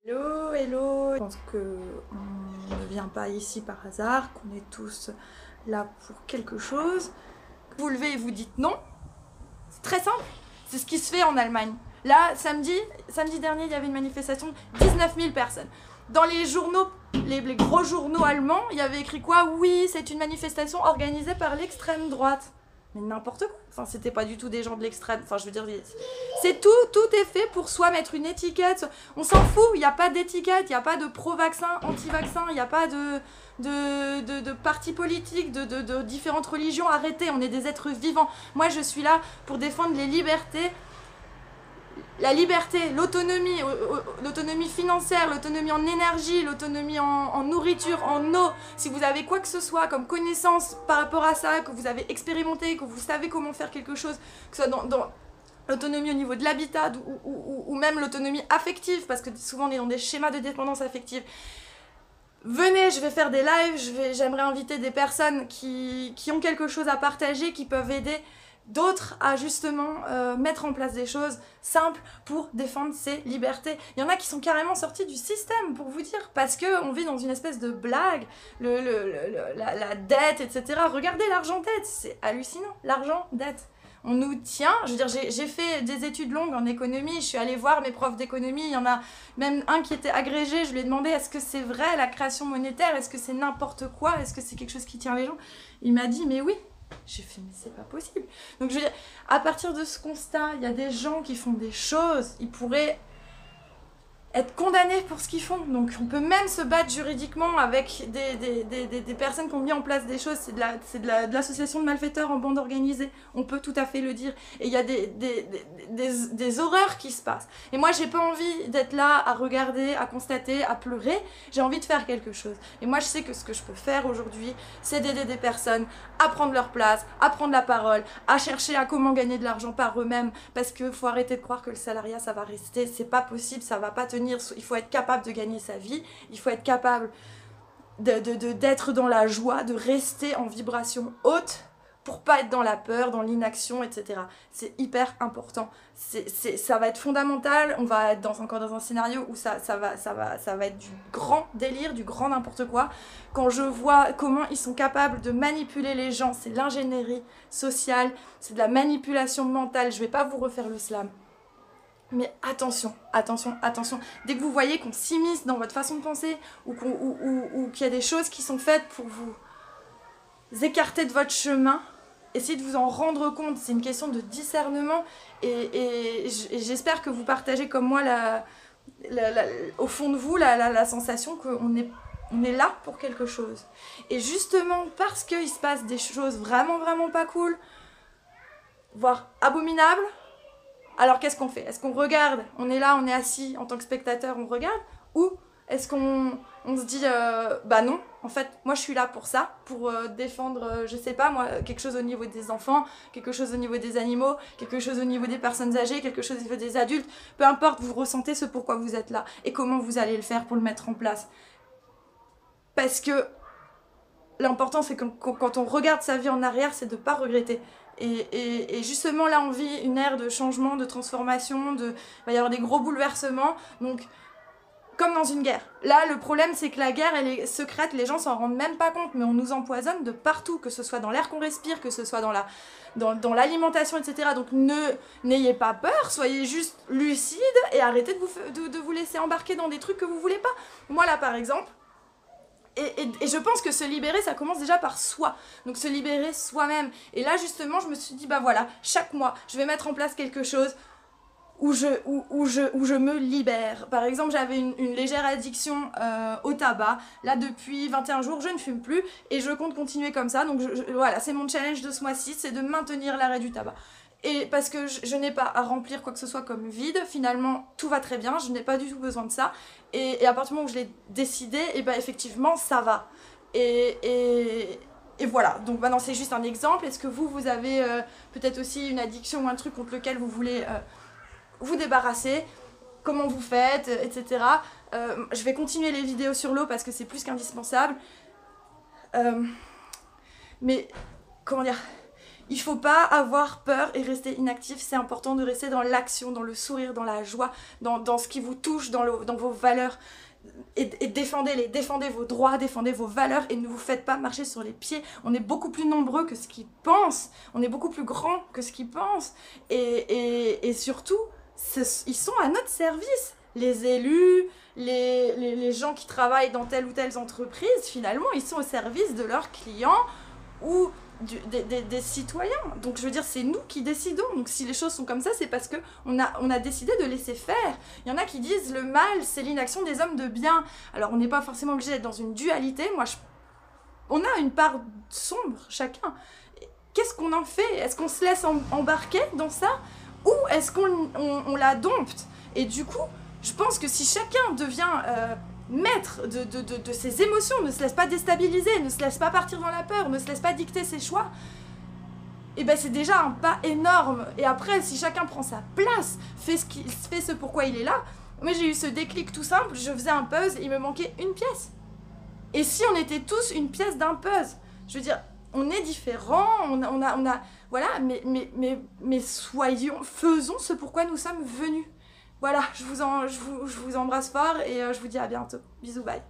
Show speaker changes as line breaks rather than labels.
Hello, hello. Je pense qu'on ne vient pas ici par hasard, qu'on est tous là pour quelque chose. Vous levez et vous dites non. C'est très simple. C'est ce qui se fait en Allemagne. Là, samedi dernier, il y avait une manifestation de 19 000 personnes. Dans les journaux, les gros journaux allemands, il y avait écrit quoi? Oui, c'est une manifestation organisée par l'extrême droite. Mais n'importe quoi. Enfin, c'était pas du tout des gens de l'extrême. Enfin, je veux dire, c'est tout est fait pour soi mettre une étiquette. On s'en fout, il n'y a pas d'étiquette, il n'y a pas de pro-vaccin, anti-vaccin, il n'y a pas de partis politiques, de différentes religions. Arrêtez, on est des êtres vivants. Moi, je suis là pour défendre les libertés. La liberté, l'autonomie financière, l'autonomie en énergie, l'autonomie en nourriture, en eau. Si vous avez quoi que ce soit comme connaissance par rapport à ça, que vous avez expérimenté, que vous savez comment faire quelque chose, que ce soit dans l'autonomie au niveau de l'habitat ou même l'autonomie affective, parce que souvent on est dans des schémas de dépendance affective. Venez, je vais faire des lives, j'aimerais inviter des personnes qui ont quelque chose à partager, qui peuvent aider d'autres à justement mettre en place des choses simples pour défendre ses libertés. Il y en a qui sont carrément sortis du système, pour vous dire, parce qu'on vit dans une espèce de blague, la dette, etc. Regardez l'argent dette, c'est hallucinant, l'argent dette. On nous tient, je veux dire, j'ai fait des études longues en économie, je suis allée voir mes profs d'économie, il y en a même un qui était agrégé, je lui ai demandé est-ce que c'est vrai la création monétaire, est-ce que c'est n'importe quoi, est-ce que c'est quelque chose qui tient les gens? Il m'a dit mais oui. J'ai fait mais c'est pas possible. Donc je veux dire, à partir de ce constat, il y a des gens qui font des choses, ils pourraient être condamnés pour ce qu'ils font. Donc on peut même se battre juridiquement avec des personnes qui ont mis en place des choses. C'est de l'association de malfaiteurs en bande organisée. On peut tout à fait le dire. Et il y a des horreurs qui se passent. Et moi, j'ai pas envie d'être là à regarder, à constater, à pleurer. J'ai envie de faire quelque chose. Et moi, je sais que ce que je peux faire aujourd'hui, c'est d'aider des personnes à prendre leur place, à prendre la parole, à chercher à comment gagner de l'argent par eux-mêmes. Parce qu'il faut arrêter de croire que le salariat, ça va rester. C'est pas possible, ça va pas tenir. Il faut être capable de gagner sa vie, il faut être capable d'être dans la joie, de rester en vibration haute pour pas être dans la peur, dans l'inaction, etc. C'est hyper important. Ça va être fondamental. On va être encore dans un scénario où ça va être du grand délire, du grand n'importe quoi. Quand je vois comment ils sont capables de manipuler les gens, c'est l'ingénierie sociale, c'est de la manipulation mentale. Je vais pas vous refaire le slam. Mais attention, attention, attention. Dès que vous voyez qu'on s'immisce dans votre façon de penser ou qu'il y a des choses qui sont faites pour vous écarter de votre chemin, essayez de vous en rendre compte. C'est une question de discernement et j'espère que vous partagez comme moi au fond de vous la sensation qu'on est là pour quelque chose. Et justement parce qu'il se passe des choses vraiment, vraiment pas cool, voire abominables, alors qu'est-ce qu'on fait? Est-ce qu'on regarde? On est là, on est assis en tant que spectateur, on regarde? Ou est-ce qu'on se dit bah non, en fait, moi je suis là pour ça, pour défendre, je sais pas moi, quelque chose au niveau des enfants, quelque chose au niveau des animaux, quelque chose au niveau des personnes âgées, quelque chose au niveau des adultes, peu importe, vous ressentez ce pourquoi vous êtes là et comment vous allez le faire pour le mettre en place. Parce que l'important c'est que quand on regarde sa vie en arrière, c'est de ne pas regretter. Et justement là on vit une ère de changement, de transformation, il va y avoir des gros bouleversements, donc comme dans une guerre. Là le problème c'est que la guerre elle est secrète, les gens s'en rendent même pas compte, mais on nous empoisonne de partout, que ce soit dans l'air qu'on respire, que ce soit dans l'alimentation, etc. Donc n'ayez pas peur, soyez juste lucide et arrêtez de vous laisser embarquer dans des trucs que vous voulez pas. Moi là par exemple, et je pense que se libérer, ça commence déjà par soi. Donc se libérer soi-même. Et là, justement, je me suis dit, bah voilà, chaque mois, je vais mettre en place quelque chose où je me libère. Par exemple, j'avais une légère addiction au tabac. Là, depuis 21 jours, je ne fume plus et je compte continuer comme ça. Donc voilà, c'est mon challenge de ce mois-ci, c'est de maintenir l'arrêt du tabac. Et parce que je n'ai pas à remplir quoi que ce soit comme vide, finalement tout va très bien, je n'ai pas du tout besoin de ça. Et à partir du moment où je l'ai décidé, et ben effectivement ça va. Et voilà, donc maintenant c'est juste un exemple. Est-ce que vous avez peut-être aussi une addiction ou un truc contre lequel vous voulez vous débarrasser? Comment vous faites, etc. Je vais continuer les vidéos sur l'eau parce que c'est plus qu'indispensable. Mais comment dire, Il faut pas avoir peur et rester inactif, c'est important de rester dans l'action, dans le sourire, dans la joie, dans ce qui vous touche, dans vos valeurs. Et défendez vos droits, défendez vos valeurs et ne vous faites pas marcher sur les pieds. On est beaucoup plus nombreux que ce qu'ils pensent, on est beaucoup plus grands que ce qu'ils pensent. Et surtout, ils sont à notre service. Les élus, les gens qui travaillent dans telle ou telle entreprise, finalement, ils sont au service de leurs clients ou des citoyens. Donc je veux dire, c'est nous qui décidons. Donc si les choses sont comme ça, c'est parce qu'on a décidé de laisser faire. Il y en a qui disent le mal, c'est l'inaction des hommes de bien. Alors on n'est pas forcément obligé d'être dans une dualité. On a une part sombre, chacun. Qu'est-ce qu'on en fait? Est-ce qu'on se laisse embarquer dans ça? Ou est-ce qu'on la dompte? Et du coup, je pense que si chacun devient maître de ses émotions, ne se laisse pas déstabiliser, ne se laisse pas partir dans la peur, ne se laisse pas dicter ses choix, et ben c'est déjà un pas énorme. Et après, si chacun prend sa place, fait ce pourquoi il est là. Moi j'ai eu ce déclic tout simple, je faisais un puzzle, il me manquait une pièce. Et si on était tous une pièce d'un puzzle? Je veux dire, on est différents, on a voilà, mais faisons ce pourquoi nous sommes venus. Voilà, je vous embrasse fort et je vous dis à bientôt. Bisous, bye.